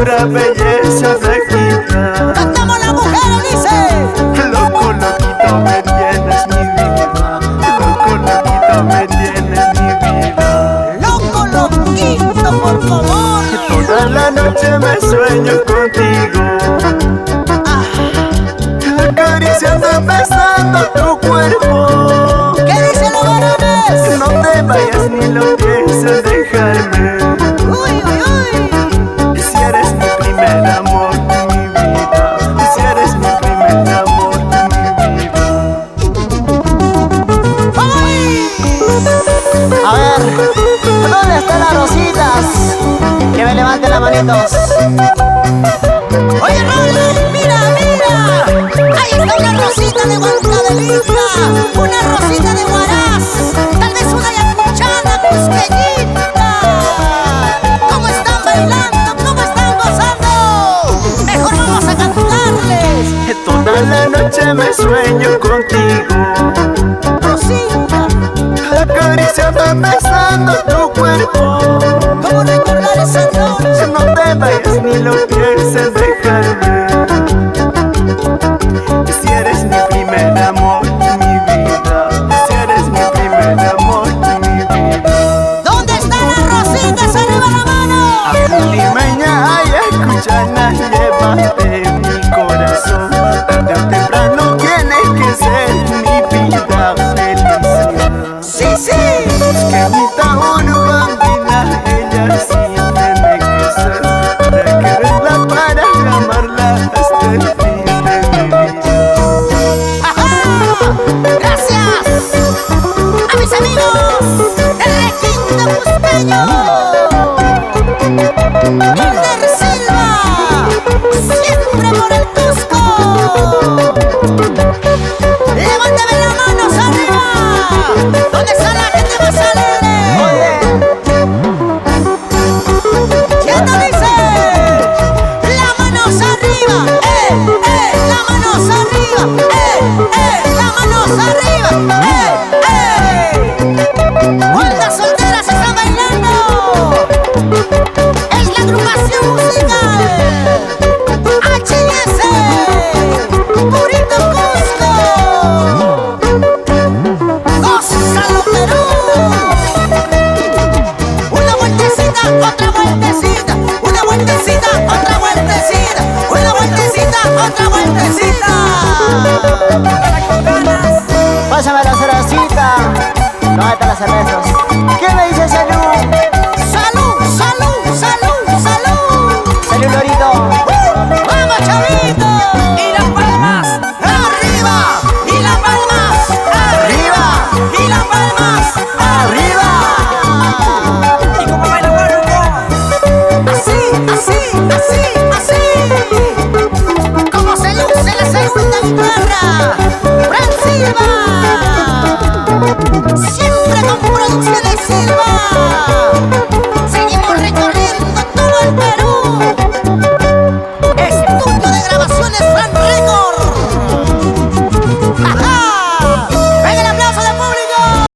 pura belleza frágil. Cantamos la mujer, dice. Loco, loquito me tienes mi vida. Loco, loquito me tienes mi vida. Loco, loquito, por favor. Toda la noche me sueño contigo, acariciando, besando tu cuerpo. ¿Qué dicen los varones? No te vayas ni lo pienses dejarme. Uy, uy, uy. Si eres mi primer amor, mi vida. Si eres mi primer amor, mi vida. ¡Ay! A ver, ¿dónde están las rositas? Que me levanten las manitos. Oye, Rolly, mira, mira. Ahí está una rosita de Huancavelica, una rosita de Huaraz, tal vez una yacuchana cusqueñita. ¿Cómo están bailando? ¿Cómo están gozando? Mejor vamos a cantarles. Toda la noche me sueño contigo, Rosita, acariciando, besando tu cuerpo. ¿cómo recordar esa noche? No te vayas ni lo pienses dejarme. Si eres mi primer amor, mi vida. Si eres mi primer amor, mi vida. ¿Dónde están las rositas? ¡Arriba la mano! Limeña y escuchana, llévate mi corazón. Tarde o temprano tienes que ser mi vida felicidad. ¡Sí, sí! Quemita urbana, ella sí tiene que ser. Para quererla, para amarla hasta el fin de mi vida. ¡Ajá! ¡Gracias! ¡A mis amigos!